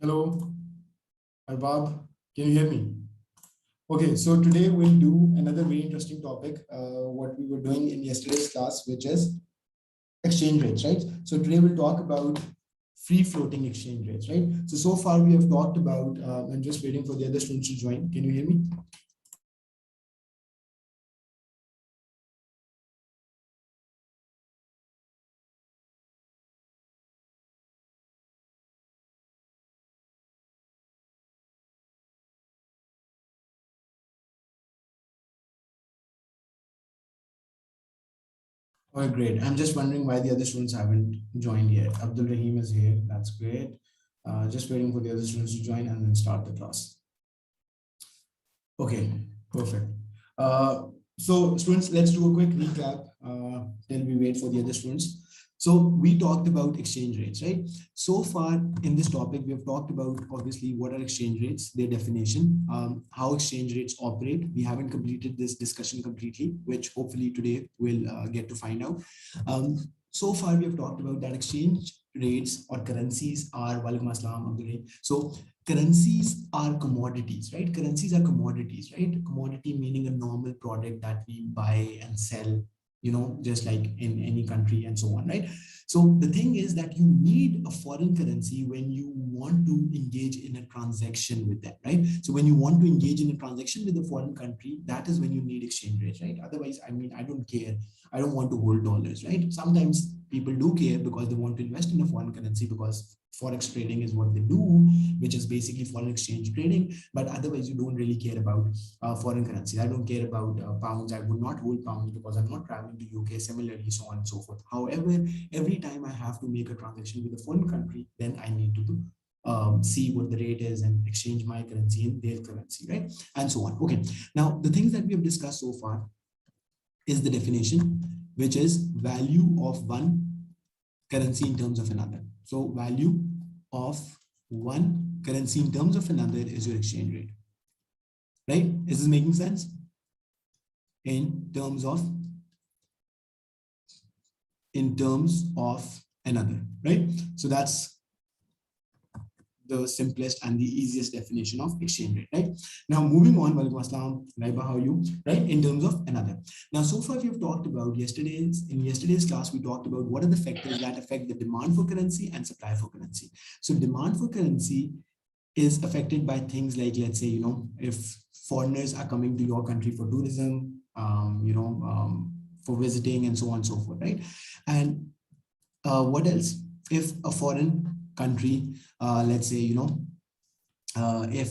Hello, Arbab, can you hear me? Okay, so today we'll do another very interesting topic, what we were doing in yesterday's class, which is exchange rates, right? So today we'll talk about free floating exchange rates, right? So far we have talked about, I'm just waiting for the other students to join. Can you hear me? Oh, great. I'm just wondering why the other students haven't joined yet. Abdul Rahim is here. That's great. Just waiting for the other students to join and then start the class. Okay, perfect. So students, let's do a quick recap till we wait for the other students. So we talked about exchange rates, right? So far in this topic, we have talked about obviously what are exchange rates, their definition, how exchange rates operate. We haven't completed this discussion completely, which hopefully today we'll get to find out. So far we have talked about that exchange rates or currencies are, walaikum assalam, Abdul. So currencies are commodities, right? Currencies are commodities, right? Commodity meaning a normal product that we buy and sell, just like in any country and so on, right? So the thing is that you need a foreign currency when you want to engage in a transaction with them, right? So when you want to engage in a transaction with a foreign country, that is when you need exchange rates, right? Otherwise, I mean, I don't care. I don't want to hold dollars, right? Sometimes people do care because they want to invest in a foreign currency because forex trading is what they do, which is basically foreign exchange trading. But otherwise, you don't really care about foreign currency. I don't care about pounds. I would not hold pounds because I'm not traveling to UK. Similarly, so on and so forth. However, every time I have to make a transaction with a foreign country, then I need to see what the rate is and exchange my currency in their currency, right? And so on. Okay. Now, the things that we have discussed so far is the definition, which is value of one currency in terms of another. So value of one currency in terms of another is your exchange rate, right? Is this making sense? In terms of another, right? So that's the simplest and the easiest definition of exchange rate, right? Now, moving on, walaikum assalam, Naiba, how are you? Right, in terms of another. Now, so far we've talked about in yesterday's class, we talked about what are the factors that affect the demand for currency and supply for currency. So demand for currency is affected by things like, let's say, if foreigners are coming to your country for tourism, for visiting and so on and so forth, right? And what else? If a foreign country, let's say, if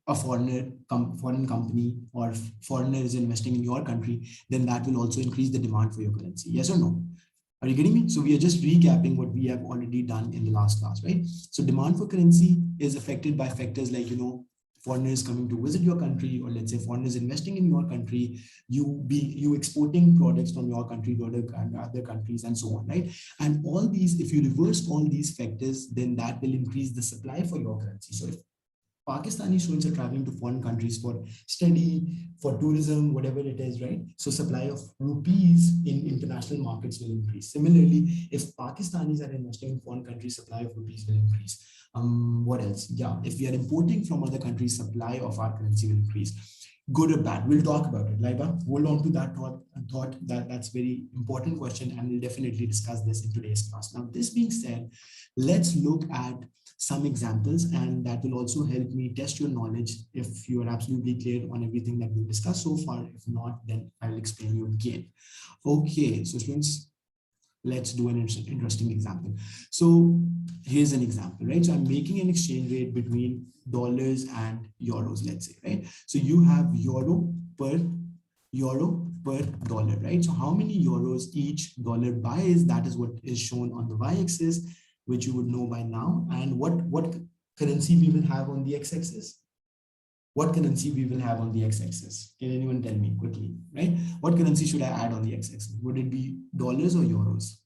a foreign company or foreigner is investing in your country, then that will also increase the demand for your currency. Yes or no? Are you getting me? So we are just recapping what we have already done in the last class, right? So demand for currency is affected by factors like, foreigners coming to visit your country, or let's say foreigners investing in your country, you exporting products from your country to other countries and so on, right? And all these, if you reverse all these factors, then that will increase the supply for your currency. So if Pakistani students are traveling to foreign countries for study, for tourism, whatever it is, right? So supply of rupees in international markets will increase. Similarly, if Pakistanis are investing in foreign countries, supply of rupees will increase. What else? Yeah, if we are importing from other countries, supply of our currency will increase. Good or bad? We'll talk about it. Laiba, hold on to that thought that that's very important question, and we'll definitely discuss this in today's class. Now, this being said, let's look at some examples, and that will also help me test your knowledge if you are absolutely clear on everything that we've discussed so far. If not, then I'll explain you again. Okay, so students, let's do an interesting example. So here's an example, right? So I'm making an exchange rate between dollars and euros, let's say, right? So you have euro per dollar, right? So how many euros each dollar buys, that is what is shown on the y-axis, which you would know by now. And what currency we will have on the x-axis? What currency we will have on the x-axis? Can anyone tell me quickly, right? What currency should I add on the x-axis? Would it be dollars or euros?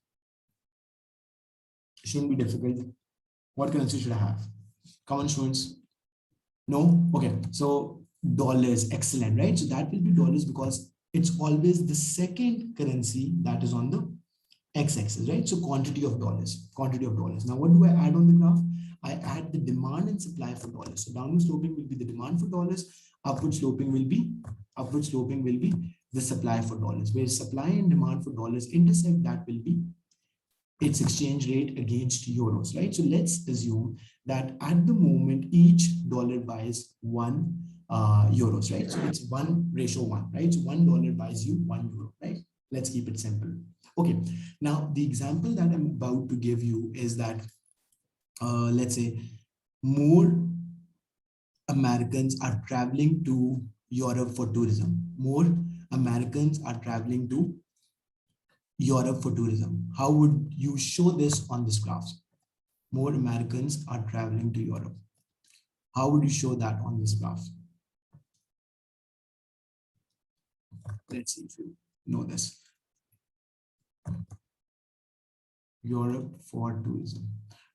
It shouldn't be difficult. What currency should I have? Come on, students. No? Okay, so dollars, excellent, right? So that will be dollars because it's always the second currency that is on the x-axis, right? So quantity of dollars. Now, what do I add on the graph? I add the demand and supply for dollars. So downward sloping will be the demand for dollars. Upward sloping will be the supply for dollars. Where supply and demand for dollars intersect, that will be its exchange rate against euros, right? So let's assume that at the moment each dollar buys 1 euros, right? So it's 1:1, right? So $1 buys you 1 euro, right? Let's keep it simple. Okay, now the example that I'm about to give you is that let's say more Americans are traveling to Europe for tourism. More Americans are traveling to Europe for tourism. How would you show this on this graph? More Americans are traveling to Europe. How would you show that on this graph? Let's see if you know this. Europe for tourism,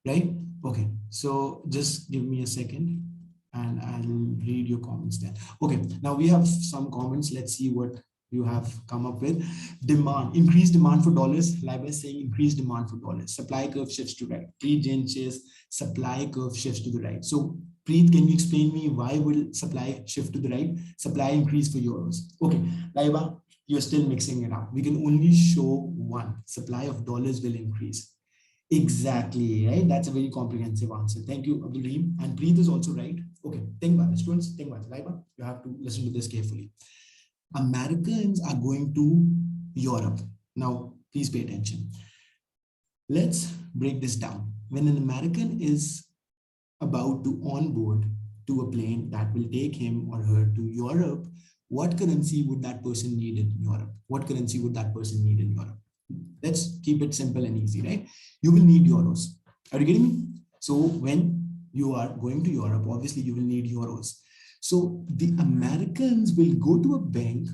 right? Okay, so just give me a second and I'll read your comments there. Okay, now we have some comments. Let's see what you have come up with. Demand, increased demand for dollars. Like I saying, increased demand for dollars. Supply curve shifts to right. Preet Jain says supply curve shifts to the right. So Preet, can you explain me why will supply shift to the right? Supply increase for euros. Okay, Laiba, you're still mixing it up. We can only show one. Supply of dollars will increase. Exactly, right? That's a very comprehensive answer. Thank you, Abdul Rahim. And Preet is also right. Okay, think about it. Students, think about it. Laiba, you have to listen to this carefully. Americans are going to Europe. Now, please pay attention. Let's break this down. When an American is about to onboard to a plane that will take him or her to Europe, what currency would that person need in Europe? What currency would that person need in Europe? Let's keep it simple and easy, right? You will need euros. Are you getting me? So when you are going to Europe, obviously you will need euros. So the Americans will go to a bank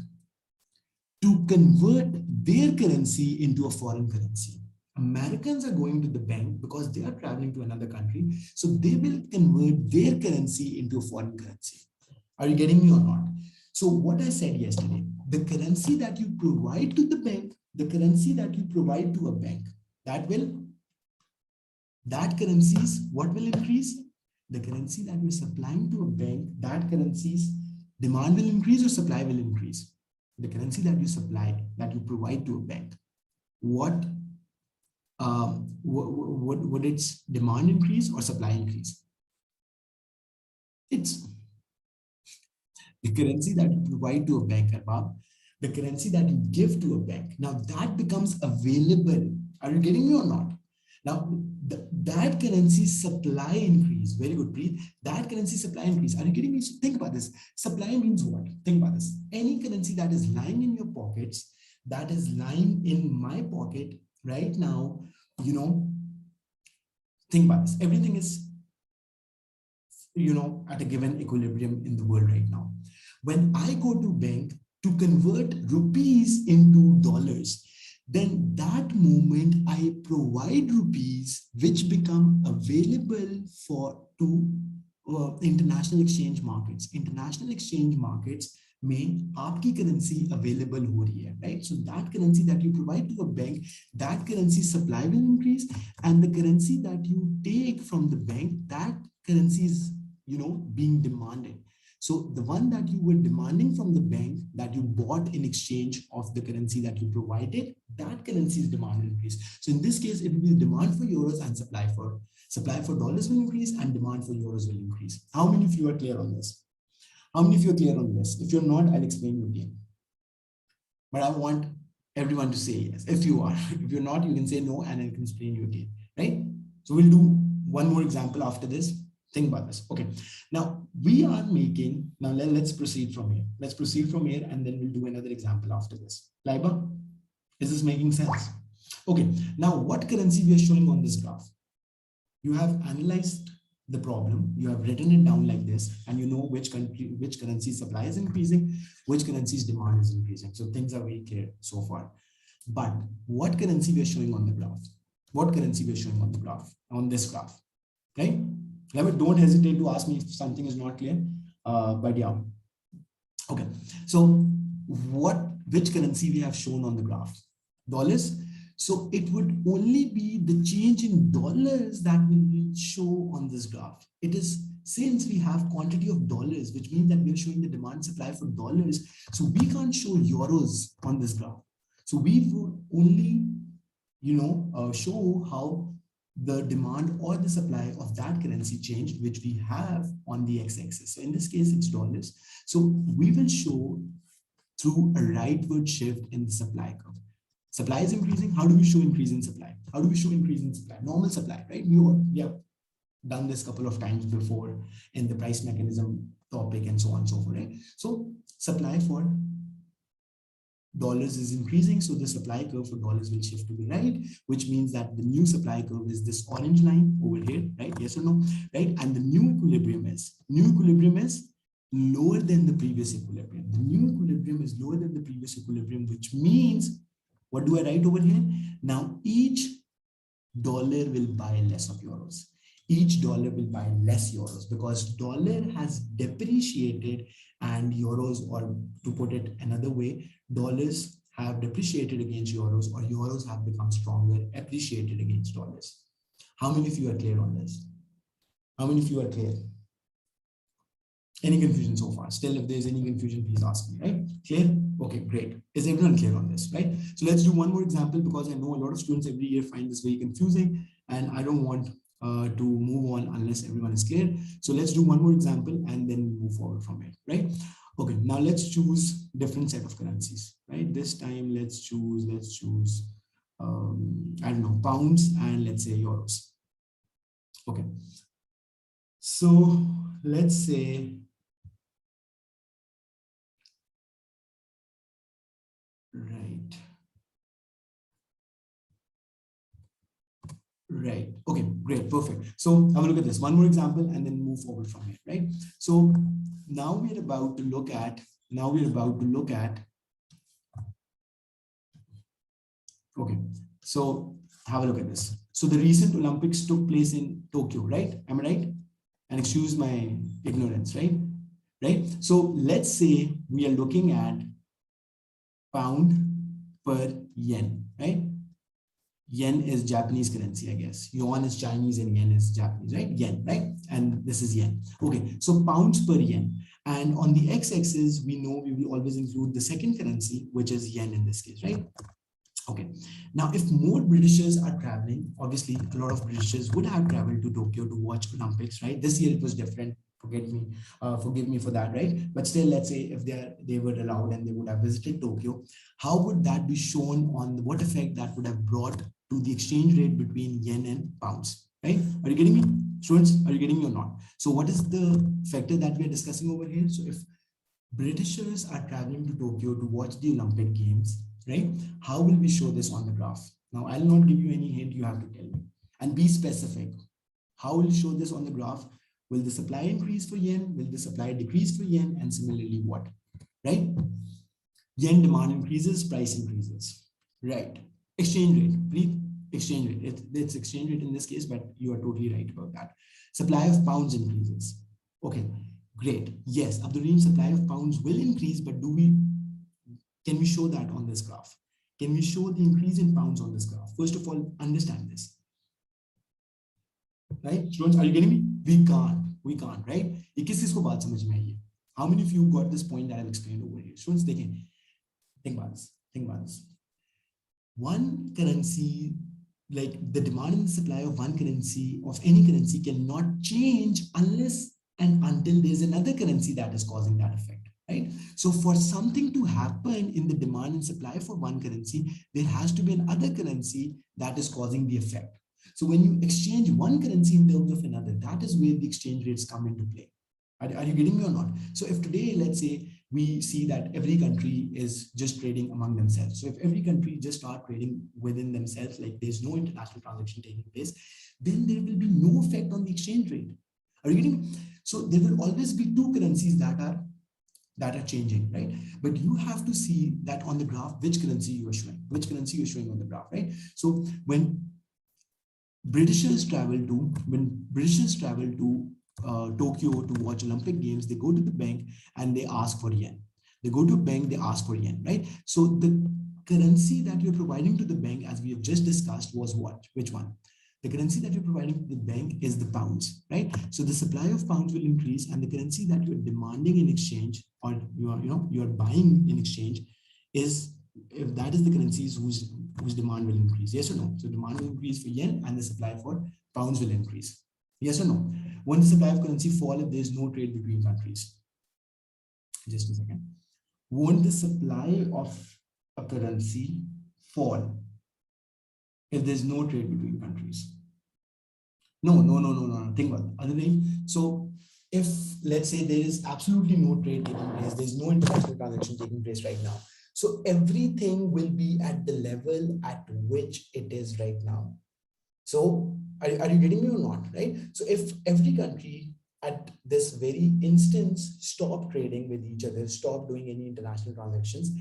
to convert their currency into a foreign currency. Americans are going to the bank because they are traveling to another country. So they will convert their currency into a foreign currency. Are you getting me or not? So what I said yesterday, the currency that you provide to the bank, the currency that you provide to a bank, that currencies, what will increase? The currency that you're supplying to a bank, that currency's demand will increase or supply will increase. The currency that you supply, that you provide to a bank, would its demand increase or supply increase? It's the currency that you provide to a bank, the currency that you give to a bank. Now that becomes available. Are you getting me or not? Now that currency supply increase. Very good, Preet. That currency supply increase. Are you getting me? So think about this. Supply means what? Think about this. Any currency that is lying in your pockets, that is lying in my pocket right now, you know, think about this. Everything is, you know, at a given equilibrium in the world right now. When I go to bank to convert rupees into dollars, then that moment I provide rupees which become available for international exchange markets. International exchange markets में आपकी currency available हो रही है, right? So that currency that you provide to a bank, that currency supply will increase, and the currency that you take from the bank, that currency is, being demanded. So the one that you were demanding from the bank that you bought in exchange of the currency that you provided, that currency is demand will increase. So in this case, it will be demand for euros and supply for dollars will increase and demand for euros will increase. How many of you are clear on this? How many of you are clear on this? If you're not, I'll explain you again. But I want everyone to say yes. If you are, if you're not, you can say no and I can explain you again, right? So we'll do one more example after this. Think about this. Okay. Now we are making, now let's proceed from here. Let's proceed from here and then we'll do another example after this. Laiba, is this making sense? Okay. Now what currency we are showing on this graph? You have analyzed the problem, you have written it down like this, and you know which currency supply is increasing, which currency's demand is increasing. So things are very clear so far. But what currency we are showing on the graph? What currency we are showing on the graph, on this graph, right? Don't hesitate to ask me if something is not clear. But yeah. Okay. So which currency we have shown on the graph? Dollars. So it would only be the change in dollars that will show on this graph. It is, since we have quantity of dollars, which means that we are showing the demand supply for dollars. So we can't show euros on this graph. So we would only, show how the demand or the supply of that currency changed, which we have on the x-axis. So in this case, it's dollars. So we will show through a rightward shift in the supply curve. Supply is increasing. How do we show increase in supply? How do we show increase in supply? Normal supply, right? We have done this a couple of times before in the price mechanism topic and so on and so forth, right? So supply for dollars is increasing. So the supply curve for dollars will shift to the right, which means that the new supply curve is this orange line over here, right? Yes or no, right? And the new equilibrium is lower than the previous equilibrium. The new equilibrium is lower than the previous equilibrium, which means, what do I write over here? Now, each dollar will buy less of euros. Each dollar will buy less euros because dollar has depreciated and euros, or to put it another way, dollars have depreciated against euros, or euros have become stronger, appreciated against dollars. How many of you are clear on this? How many of you are clear? Any confusion so far? Still, if there's any confusion, please ask me, right? Clear? Okay, great. Is everyone clear on this, right? So let's do one more example because I know a lot of students every year find this very confusing and I don't want to move on unless everyone is clear. So let's do one more example and then we'll move forward from it, right? Okay, now let's choose different set of currencies, right? This time let's choose, I don't know, pounds and let's say euros. Okay. So let's say, right. Okay, great, perfect. So have a look at this. One more example and then move forward from here, right? So now we're about to look at, okay, so have a look at this. So the recent Olympics took place in Tokyo, right? Am I right? And excuse my ignorance, right? Right? So let's say we are looking at pound per yen, right? Yen is Japanese currency, I guess. Yuan is Chinese and yen is Japanese, right? Yen, right? And this is yen. Okay, so pounds per yen. And on the x-axis, we know we will always include the second currency, which is yen in this case, right? Okay, now if more Britishers are traveling, obviously a lot of Britishers would have traveled to Tokyo to watch Olympics, right? This year it was different. Forgive me for that, right? But still, let's say if they were allowed and they would have visited Tokyo, how would that be shown on what effect that would have brought to the exchange rate between yen and pounds, right? Are you getting me? Students, are you getting me or not? So what is the factor that we are discussing over here? So if Britishers are traveling to Tokyo to watch the Olympic Games, right? How will we show this on the graph? Now, I'll not give you any hint, you have to tell me. And be specific. How will you show this on the graph? Will the supply increase for yen? Will the supply decrease for yen? And similarly, what? Right? Yen demand increases, price increases. Right. Exchange rate. Breathe. Exchange rate. It's exchange rate in this case, but you are totally right about that. Supply of pounds increases. Okay. Great. Yes, Abdurrahim, supply of pounds will increase, but can we show that on this graph? Can we show the increase in pounds on this graph? First of all, understand this, right? Students, are you getting me? We can't, right? ये किस किस को बात समझ में आई है? How many of you got this point that I've explained over here? Students, देखें, think about this, think about this. One currency, like the demand and the supply of one currency, of any currency, cannot change unless and until there's another currency that is causing that effect, right? So for something to happen in the demand and supply for one currency, there has to be another currency that is causing the effect. So when you exchange one currency in terms of another, that is where the exchange rates come into play. Are you getting me or not? So if today, let's say, we see that every country is just trading among themselves. So if every country just start trading within themselves, like there's no international transaction taking place, then there will be no effect on the exchange rate. Are you getting me? So there will always be two currencies that are changing, right? But you have to see that on the graph, which currency you're showing on the graph, right? So when Britishers travel to Tokyo to watch Olympic Games, they go to the bank and they ask for yen. They go to a bank, they ask for yen, right? So the currency that you're providing to the bank, as we have just discussed, was what? Which one? The currency that you're providing to the bank is the pounds, right? So the supply of pounds will increase, and the currency that you're demanding in exchange, or you're buying in exchange, is, if that is the currencies whose demand will increase. Yes or no? So demand will increase for yen, and the supply for pounds will increase. Yes or no? Won't the supply of currency fall if there's no trade between countries? Just a second. Won't the supply of a currency fall if there's no trade between countries? No. Think about it. Other thing. So if, let's say, there is absolutely no trade taking place, there's no international transaction taking place right now, so everything will be at the level at which it is right now. So are you getting me or not, right? So if every country at this very instance stop trading with each other, stop doing any international transactions,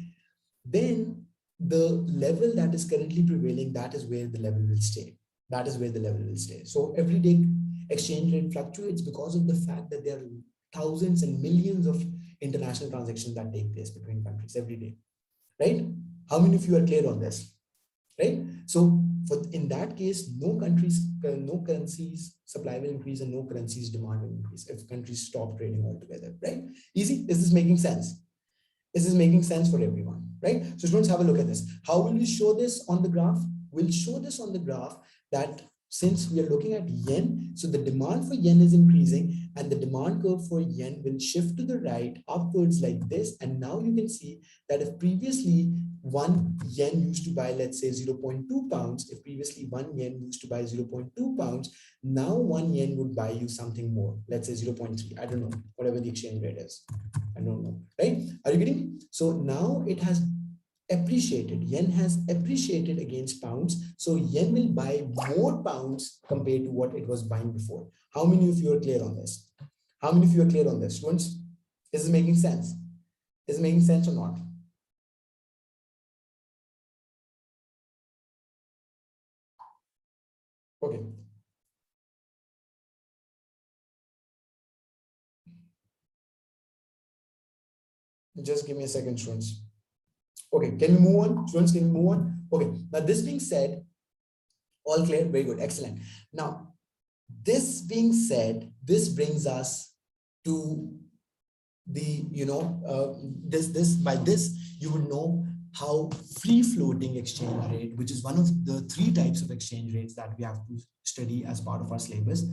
then the level that is currently prevailing, that is where the level will stay. That is where the level will stay. So every day exchange rate fluctuates because of the fact that there are thousands and millions of international transactions that take place between countries every day, right? How many of you are clear on this, right? So in that case, no currencies supply will increase and no currencies demand will increase if countries stop trading altogether, right? Easy. Is this making sense? Is this making sense for everyone, right? So students, have a look at this. How will we show this on the graph? We'll show this on the graph that since we are looking at yen, so the demand for yen is increasing and the demand curve for yen will shift to the right upwards like this. And now you can see that if previously 1 yen used to buy, let's say 0.2 pounds, if previously 1 yen used to buy 0.2 pounds, now 1 yen would buy you something more, let's say 0.3, I don't know, whatever the exchange rate is. I don't know, right? Are you getting me? So now it has appreciated. Yen has appreciated against pounds. So yen will buy more pounds compared to what it was buying before. How many of you are clear on this? How many of you are clear on this, students? Is this making sense? Is it making sense or not? Okay. Just give me a second, students. Okay, can we move on? Students, can we move on? Okay, now this being said, all clear, very good, excellent. Now, this being said, this brings us to the, by this, you would know how free floating exchange rate, which is one of the 3 types of exchange rates that we have to study as part of our syllabus,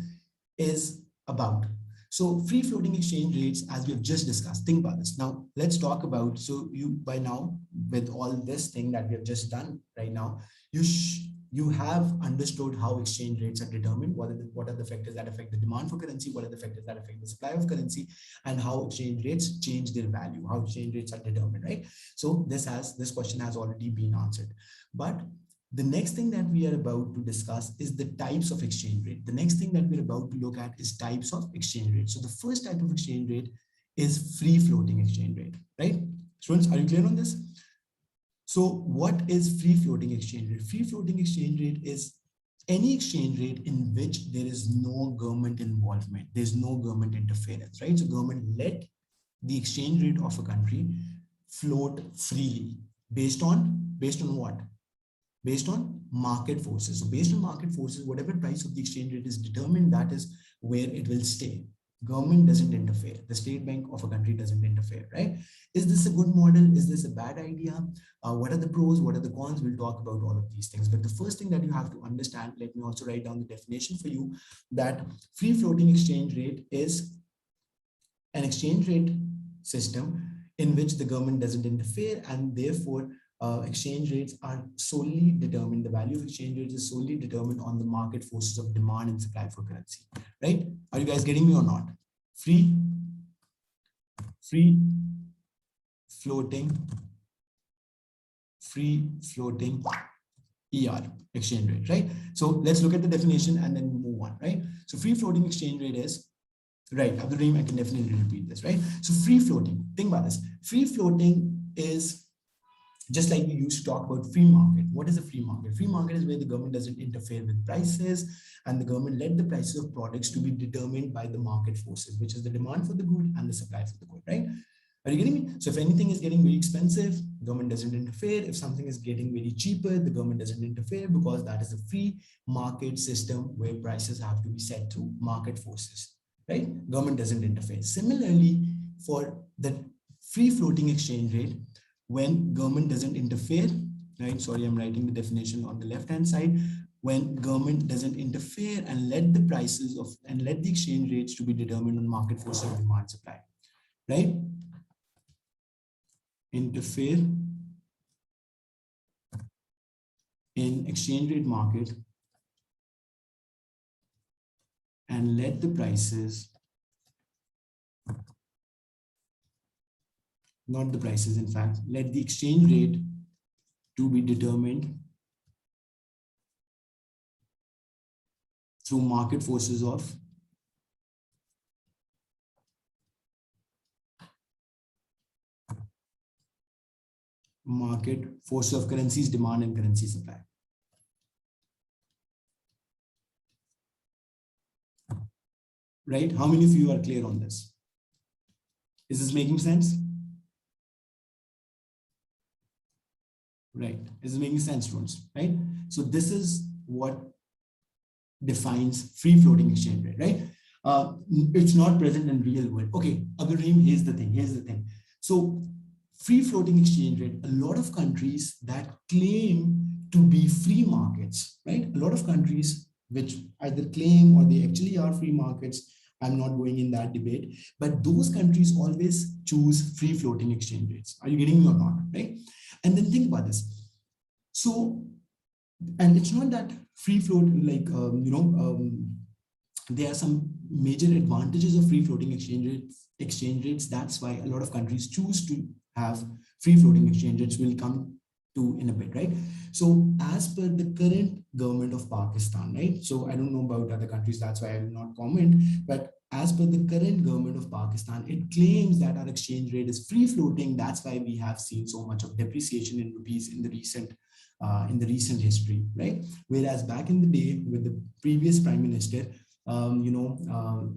is about. So free floating exchange rates, as we have just discussed, think about this. Now let's talk about, so you, by now, with all this thing that we have just done right now, you have understood how exchange rates are determined, what are the factors that affect the demand for currency, what are the factors that affect the supply of currency, and how exchange rates change their value, how exchange rates are determined, right? So this question has already been answered. But the next thing that we are about to discuss is the types of exchange rate. The next thing that we're about to look at is types of exchange rate. So the first type of exchange rate is free floating exchange rate, right? Students, are you clear on this? So what is free floating exchange rate? Free floating exchange rate is any exchange rate in which there is no government involvement, there's no government interference, right? So government let the exchange rate of a country float freely based on what? Based on market forces. So based on market forces, whatever price of the exchange rate is determined, that is where it will stay. Government doesn't interfere. The state bank of a country doesn't interfere, right? Is this a good model? Is this a bad idea? What are the pros? What are the cons? We'll talk about all of these things. But the first thing that you have to understand, let me also write down the definition for you, that free floating exchange rate is an exchange rate system in which the government doesn't interfere, and therefore exchange rates are solely determined, the value of exchange rates is solely determined on the market forces of demand and supply for currency, right? Are you guys getting me or not? Free floating ER, exchange rate, right? So let's look at the definition and then move on, right? So free floating exchange rate is, right, Abdul, I can definitely repeat this, right? So free floating, think about this. Free floating is just like we used to talk about free market. What is a free market? Free market is where the government doesn't interfere with prices, and the government let the prices of products to be determined by the market forces, which is the demand for the good and the supply for the good, right? Are you getting me? So if anything is getting very expensive, government doesn't interfere. If something is getting very cheaper, the government doesn't interfere, because that is a free market system where prices have to be set through market forces, right? Government doesn't interfere. Similarly, for the free floating exchange rate, when government doesn't interfere, right? Sorry, I'm writing the definition on the left-hand side. When government doesn't interfere and let the prices of, and let the exchange rates to be determined on market forces of demand supply, right? Interfere in exchange rate market and let the prices, not the prices, in fact, let the exchange rate to be determined through market forces of currencies, demand and currency supply. Right? How many of you are clear on this? Is this making sense? Right. Is it making sense, students? Right? So this is what defines free floating exchange rate, right? It's not present in real world. Okay, Abdurrahim, here's the thing. So free floating exchange rate, a lot of countries that claim to be free markets, right? A lot of countries which either claim or they actually are free markets. I'm not going in that debate, but those countries always choose free floating exchange rates. Are you getting me or not, right? And then think about this. So, and it's not that free float, like, there are some major advantages of free floating exchange rates. That's why a lot of countries choose to have free floating exchange rates. We'll come to in a bit, right? So as per the current government of Pakistan, right? So I don't know about other countries, that's why I will not comment, but as per the current government of Pakistan, it claims that our exchange rate is free floating. That's why we have seen so much of depreciation in rupees in the recent history, right? Whereas back in the day with the previous prime minister,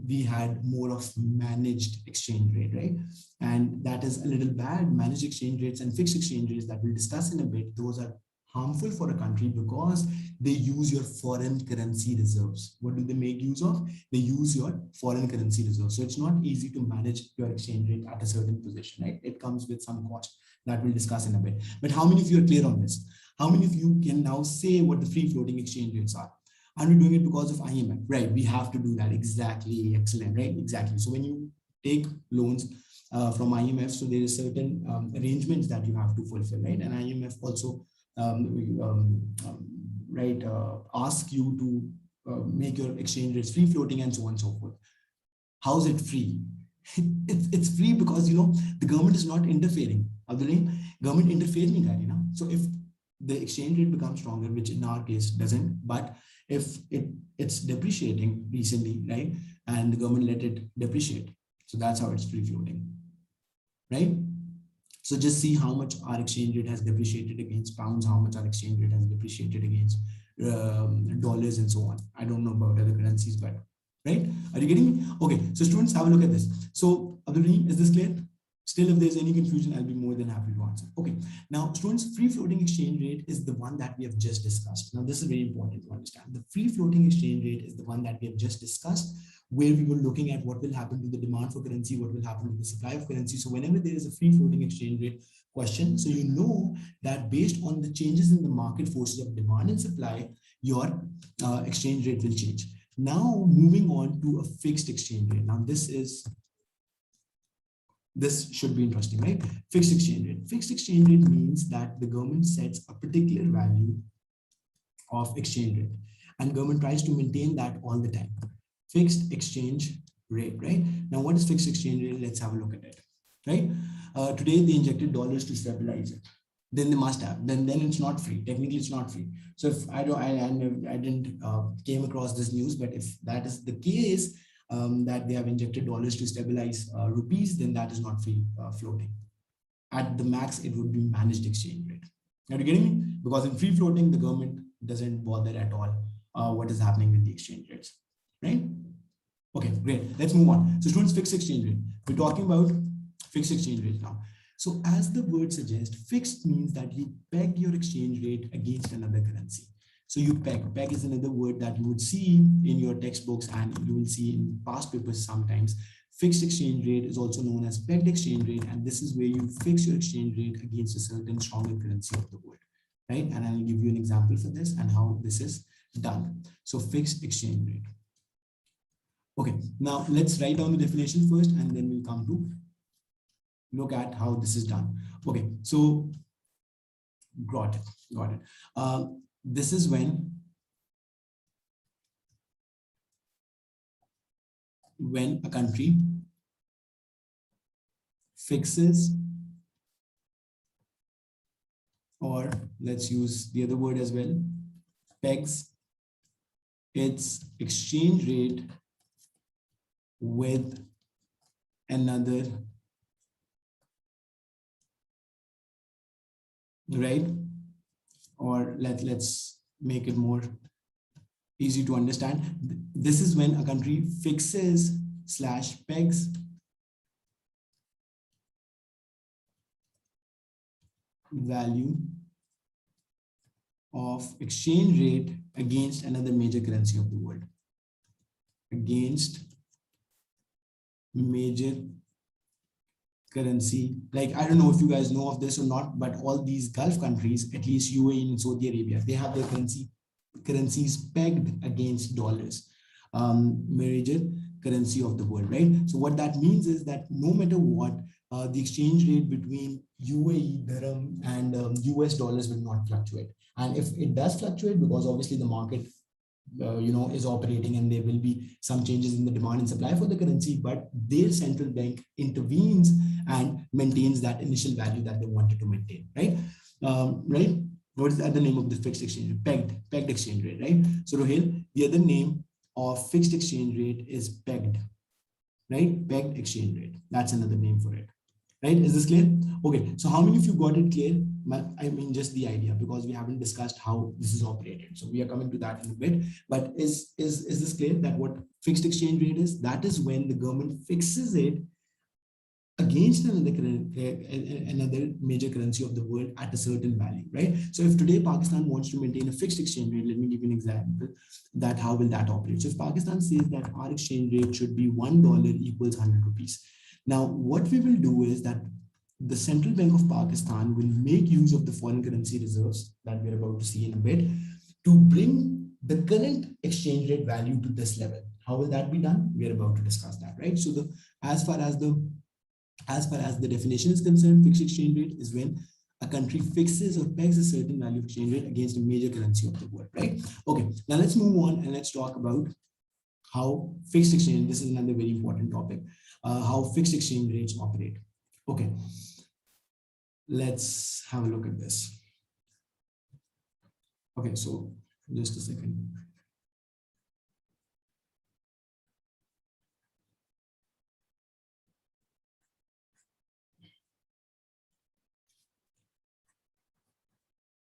we had more of managed exchange rate, right? And that is a little bad. Managed exchange rates and fixed exchange rates that we'll discuss in a bit, those are harmful for a country because they use your foreign currency reserves. What do they make use of? They use your foreign currency reserves. So it's not easy to manage your exchange rate at a certain position, right? It comes with some cost that we'll discuss in a bit. But how many of you are clear on this? How many of you can now say what the free floating exchange rates are? Are we doing it because of IMF? Right, we have to do that. Exactly, excellent, right? Exactly. So when you take loans from IMF, so there is certain arrangements that you have to fulfill, right? And IMF also ask you to make your exchange rates free floating and so on and so forth. How is it free? It's free because the government is not interfering. Government interfering, so if the exchange rate becomes stronger, which in our case doesn't, but if it's depreciating recently, right, and the government let it depreciate, so that's how it's free floating, right? So just see how much our exchange rate has depreciated against pounds, how much our exchange rate has depreciated against dollars and so on. I don't know about other currencies, but right? Are you getting me? Okay, so students, have a look at this. So Abdul Rahim, is this clear? Still, if there's any confusion, I'll be more than happy to answer. Okay, now students, free floating exchange rate is the one that we have just discussed. Now this is very important to understand. The free floating exchange rate is the one that we have just discussed, where we were looking at what will happen to the demand for currency, what will happen to the supply of currency. So whenever there is a free floating exchange rate question, so you know that based on the changes in the market forces of demand and supply, your exchange rate will change. Now moving on to a fixed exchange rate. Now this should be interesting, right? Fixed exchange rate. Fixed exchange rate means that the government sets a particular value of exchange rate, and government tries to maintain that all the time. Fixed exchange rate, right? Now, what is fixed exchange rate? Let's have a look at it, right? Today they injected dollars to stabilize it. Then they must have. Then it's not free. Technically, it's not free. So if I didn't came across this news, but if that is the case, that they have injected dollars to stabilize rupees, then that is not free floating. At the max, it would be managed exchange rate. Are you getting me? Because in free floating, the government doesn't bother at all what is happening with the exchange rates, right? Okay, great. Let's move on. So students, fixed exchange rate. We're talking about fixed exchange rate now. So as the word suggests, fixed means that you peg your exchange rate against another currency. So you peg. Peg is another word that you would see in your textbooks and you will see in past papers sometimes. Fixed exchange rate is also known as pegged exchange rate, and this is where you fix your exchange rate against a certain stronger currency of the world, right? And I'll give you an example for this and how this is done. So fixed exchange rate. Okay, now let's write down the definition first, and then we'll come to look at how this is done. Okay, so got it. This is when a country fixes, or let's use the other word as well, pegs its exchange rate with another, right? Or let's make it more easy to understand. This is when a country fixes / pegs value of exchange rate against another major currency of the world. Against major currency, like I don't know if you guys know of this or not, but all these Gulf countries, at least UAE and Saudi Arabia, they have their currencies pegged against dollars, major currency of the world, right? So what that means is that no matter what, the exchange rate between UAE dirham and US dollars will not fluctuate. And if it does fluctuate, because obviously the market is operating and there will be some changes in the demand and supply for the currency, but their central bank intervenes and maintains that initial value that they wanted to maintain, right? Right? What is the other name of the fixed exchange rate? Pegged exchange rate, right? So Rohil, the other name of fixed exchange rate is pegged, right? Pegged exchange rate. That's another name for it, right? Is this clear? Okay, so how many of you got it clear? I mean, just the idea, because we haven't discussed how this is operated. So we are coming to that in a bit, but is this clear that what fixed exchange rate is? That is when the government fixes it against another major currency of the world at a certain value, right? So if today Pakistan wants to maintain a fixed exchange rate, let me give you an example that how will that operate. So if Pakistan says that our exchange rate should be $1 equals 100 rupees. Now, what we will do is that the Central Bank of Pakistan will make use of the foreign currency reserves that we're about to see in a bit to bring the current exchange rate value to this level. How will that be done? We're about to discuss that, right? So as far as the definition is concerned, fixed exchange rate is when a country fixes or pegs a certain value of exchange rate against a major currency of the world, right? Okay, now let's move on and let's talk about how fixed exchange, this is another very important topic, how fixed exchange rates operate. Okay, let's have a look at this. Okay, so just a second.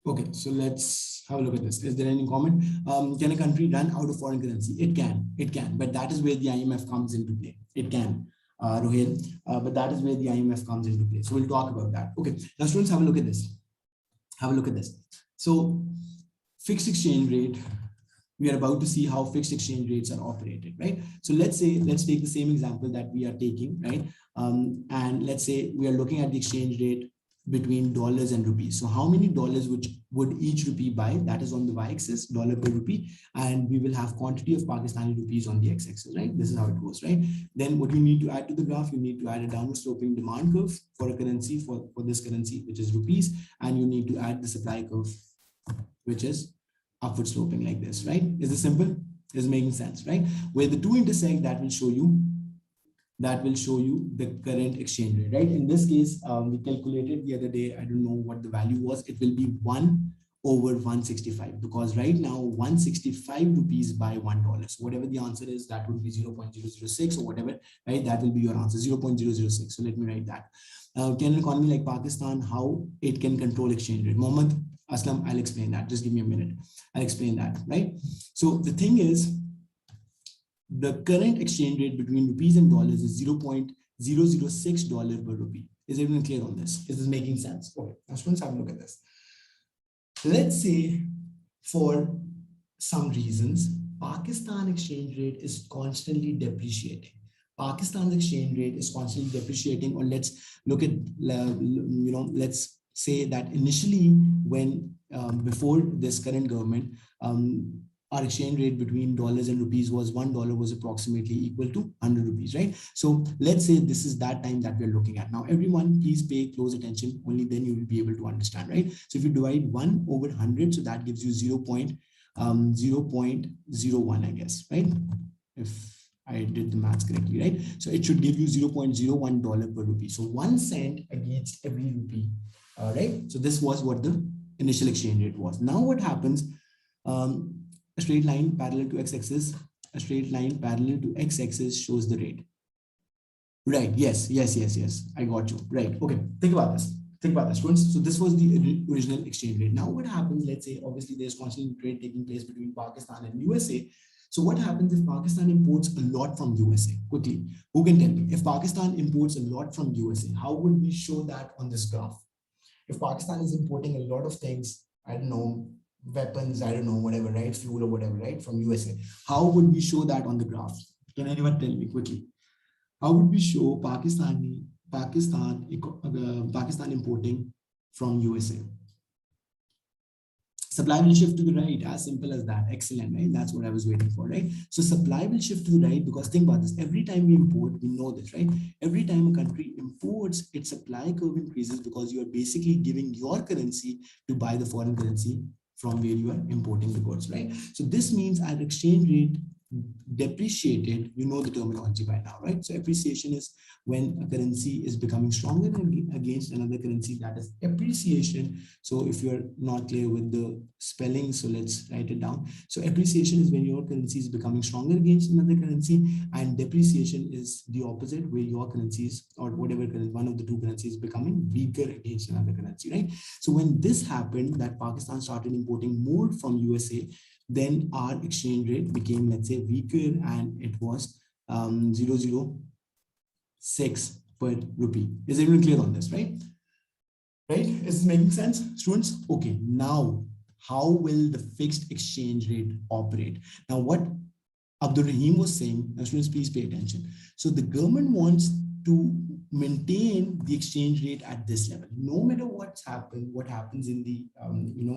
Okay, so let's have a look at this. Is there any comment? Can a country run out of foreign currency? It can, but that is where the IMF comes into play. It can, Rohil, but that is where the IMF comes into play. So we'll talk about that. Okay, now students, have a look at this. Have a look at this. So fixed exchange rate, we are about to see how fixed exchange rates are operated, right? So let's take the same example that we are taking, right? And let's say we are looking at the exchange rate between dollars and rupees. So how many dollars would each rupee buy? That is on the y-axis, dollar per rupee, and we will have quantity of Pakistani rupees on the x-axis, right? This is how it goes, right? Then what you need to add to the graph, you need to add a downward sloping demand curve for a currency, for this currency, which is rupees, and you need to add the supply curve, which is upward sloping like this, right? Is this simple? Is making sense, right? Where the two intersect, that will show you the current exchange rate, right? In this case, we calculated the other day, I don't know what the value was. It will be 1 over 165, because right now 165 rupees by $1. So whatever the answer is, that would be 0.006 or whatever, right? That will be your answer, 0.006. So let me write that. Can an economy like Pakistan, how it can control exchange rate? Mohammed Aslam, I'll explain that. Just give me a minute. I'll explain that, right? So the thing is, the current exchange rate between rupees and dollars is $0.006 per rupee. Is everyone clear on this? Is this making sense? Okay, now students, have a look at this. Let's say for some reasons, Pakistan exchange rate is constantly depreciating. Pakistan's exchange rate is constantly depreciating, or let's look at, let's say that initially when before this current government, our exchange rate between dollars and rupees was $1 was approximately equal to 100 rupees, right? So let's say this is that time that we're looking at. Now, everyone, please pay close attention. Only then you will be able to understand, right? So if you divide 1 over 100, so that gives you 0.01, I guess, right? If I did the maths correctly, right? So it should give you $0.01 per rupee. So 1 cent against every rupee, right? So this was what the initial exchange rate was. Now what happens? A straight line parallel to x-axis, a straight line parallel to x-axis shows the rate. Right, yes. I got you. Right, okay, think about this. Students. So this was the original exchange rate. Now what happens, let's say, obviously there's constant trade taking place between Pakistan and USA. So what happens if Pakistan imports a lot from USA? Quickly, who can tell me? If Pakistan imports a lot from USA, how would we show that on this graph? If Pakistan is importing a lot of things, I don't know, weapons, I don't know, whatever, right? Fuel or whatever, right? From USA. How would we show that on the graph? Can anyone tell me quickly? How would we show Pakistan importing from USA? Supply will shift to the right, as simple as that. Excellent, right? That's what I was waiting for, right? So supply will shift to the right, because think about this. Every time we import, we know this, right? Every time a country imports, its supply curve increases, because you are basically giving your currency to buy the foreign currency from where you are importing the goods, right? So this means our exchange rate depreciated, you know the terminology by now, right? So appreciation is when a currency is becoming stronger against another currency, that is appreciation. So if you're not clear with the spelling, so let's write it down. So appreciation is when your currency is becoming stronger against another currency, and depreciation is the opposite, where your currencies or whatever one of the two currencies is becoming weaker against another currency, right? So when this happened, that Pakistan started importing more from USA, then our exchange rate became, let's say, weaker, and it was 0.006 per rupee. Is everyone clear on this, right? Right? Is this making sense, students? Okay, now how will the fixed exchange rate operate? Now, what Abdul Rahim was saying, now students, please pay attention. So the government wants to maintain the exchange rate at this level, no matter what happens in the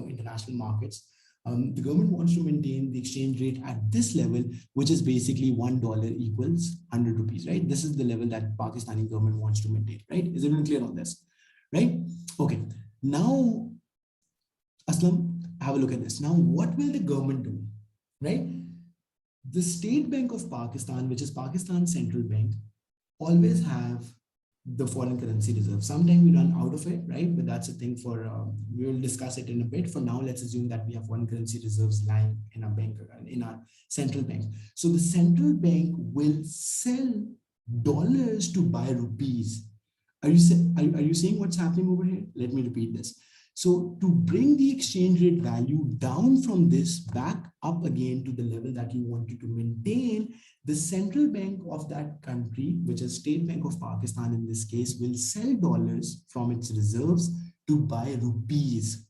international markets. The government wants to maintain the exchange rate at this level, which is basically $1 equals 100 rupees, right? This is the level that Pakistani government wants to maintain, right? Is everyone clear on this, right? Okay, now, Aslam, have a look at this. Now, what will the government do, right? The State Bank of Pakistan, which is Pakistan's central bank, always have the foreign currency reserve. Sometimes we run out of it, right? But that's a thing for, we will discuss it in a bit. For now, let's assume that we have foreign currency reserves lying in our bank, in our central bank. So the central bank will sell dollars to buy rupees. Are you seeing what's happening over here? Let me repeat this. So to bring the exchange rate value down from this back up again to the level that you wanted to maintain, the central bank of that country, which is State Bank of Pakistan in this case, will sell dollars from its reserves to buy rupees.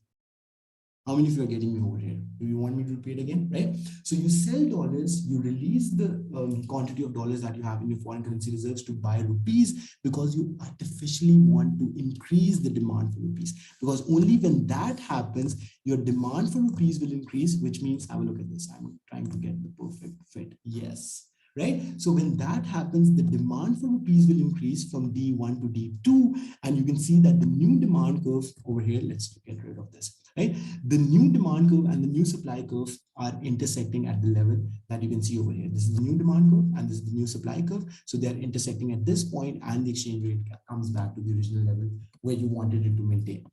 How many of you are getting me over here? Do you want me to repeat again, right? So you sell dollars, you release the quantity of dollars that you have in your foreign currency reserves to buy rupees because you artificially want to increase the demand for rupees. Because only when that happens, your demand for rupees will increase, which means, have a look at this. I'm trying to get the perfect fit. Yes. Right? So when that happens, the demand for rupees will increase from D1 to D2, and you can see that the new demand curve over here, let's get rid of this, right? The new demand curve and the new supply curve are intersecting at the level that you can see over here. This is the new demand curve and this is the new supply curve. So they're intersecting at this point, and the exchange rate comes back to the original level where you wanted it to maintain.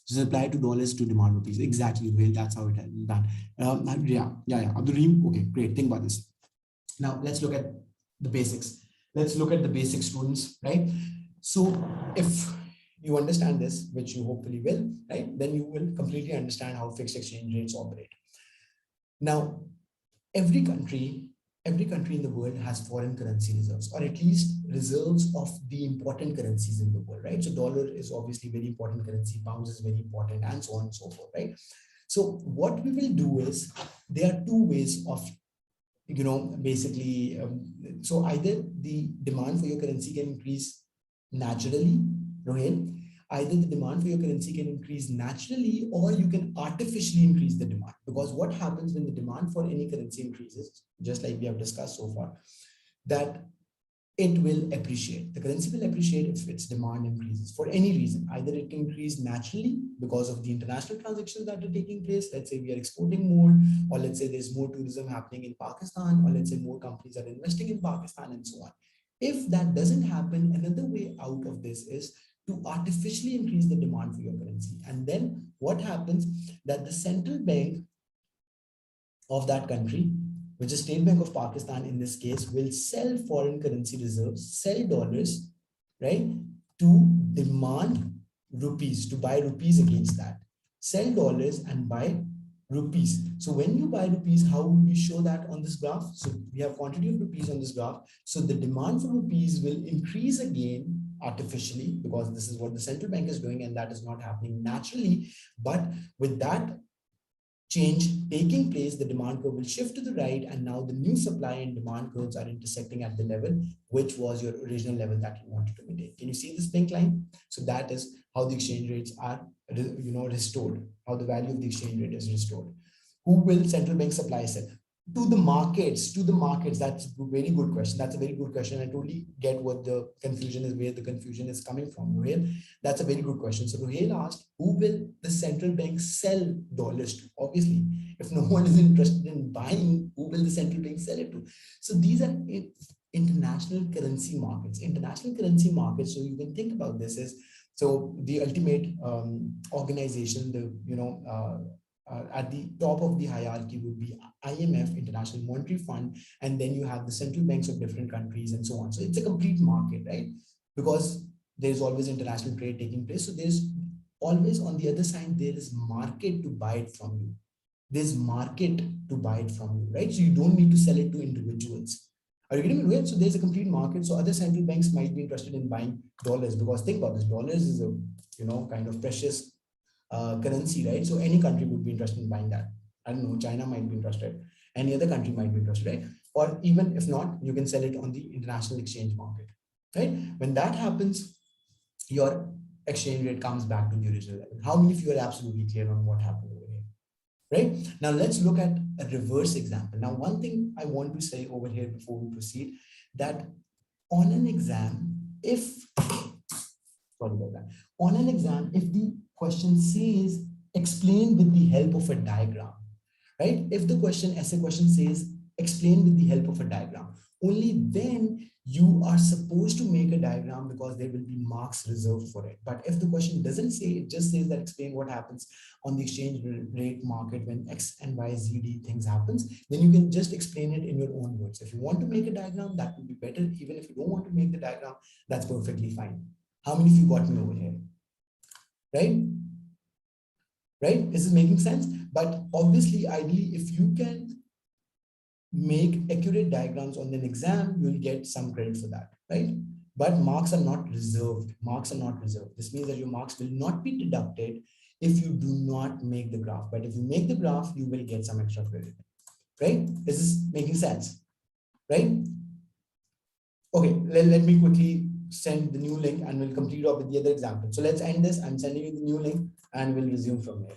So supply to dollars to demand rupees. Exactly, well, that's how it has done. Yeah. Abdul, okay, great. Think about this. Now let's look at the basics. Let's look at the basic students, right? So if you understand this, which you hopefully will, right, then you will completely understand how fixed exchange rates operate. Now, every country in the world has foreign currency reserves, or at least reserves of the important currencies in the world, right? So dollar is obviously very important currency, pounds is very important, and so on and so forth, right? So what we will do is, there are two ways of basically, so either the demand for your currency can increase naturally, Rohit, either the demand for your currency can increase naturally, or you can artificially increase the demand. Because what happens when the demand for any currency increases, just like we have discussed so far, that it will appreciate. The currency will appreciate if its demand increases for any reason. Either it can increase naturally because of the international transactions that are taking place. Let's say we are exporting more, or let's say there's more tourism happening in Pakistan, or let's say more companies are investing in Pakistan, and so on. If that doesn't happen, another way out of this is to artificially increase the demand for your currency. And then what happens, that the central bank of that country, which is State Bank of Pakistan in this case, will sell foreign currency reserves, sell dollars, right, to demand rupees, to buy rupees against that. Sell dollars and buy rupees. So when you buy rupees, how would we show that on this graph? So we have quantity of rupees on this graph. So the demand for rupees will increase again artificially, because this is what the central bank is doing, and that is not happening naturally. But with that change taking place, the demand curve will shift to the right, and now the new supply and demand curves are intersecting at the level which was your original level that you wanted to maintain. Can you see this pink line? So that is how the exchange rates are restored, how the value of the exchange rate is restored. Who will central bank supply sell? To the markets. That's a very good question. That's a very good question. I totally get what the confusion is, where the confusion is coming from, Ruhail. That's a very good question. So Ruhail asked, who will the central bank sell dollars to? Obviously, if no one is interested in buying, who will the central bank sell it to? So these are international currency markets. International currency markets, so you can think about this as, so the ultimate organization, at the top of the hierarchy would be IMF, International Monetary Fund, and then you have the central banks of different countries and so on. So it's a complete market, right? Because there's always international trade taking place. So there's always, on the other side, there is market to buy it from you. There's market to buy it from you, right? So you don't need to sell it to individuals. Are you getting me right? So there's a complete market. So other central banks might be interested in buying dollars, because think about this, dollars is a kind of precious currency, right? So any country would be interested in buying that. I don't know, China might be interested, any other country might be interested, right? Or even if not, you can sell it on the international exchange market, right? When that happens, your exchange rate comes back to the original level. How many of you are absolutely clear on what happened over here, right? Now let's look at a reverse example. Now, one thing I want to say over here before we proceed, that on an exam, on an exam, if the question says explain with the help of a diagram, right? If the essay question says explain with the help of a diagram, only then you are supposed to make a diagram, because there will be marks reserved for it. But if the question doesn't say, it just says that explain what happens on the exchange rate market when X and Y, Z, D things happens, then you can just explain it in your own words. If you want to make a diagram, that would be better. Even if you don't want to make the diagram, that's perfectly fine. How many of you got me over here? Right? right? Is this making sense? But obviously, ideally, if you can make accurate diagrams on an exam, you'll get some credit for that, right? But marks are not reserved. Marks are not reserved. This means that your marks will not be deducted if you do not make the graph. But if you make the graph, you will get some extra credit, right? Is this making sense, right? Okay, let me quickly send the new link and we'll complete up with the other example. So let's end this. I'm sending you the new link and we'll resume from here.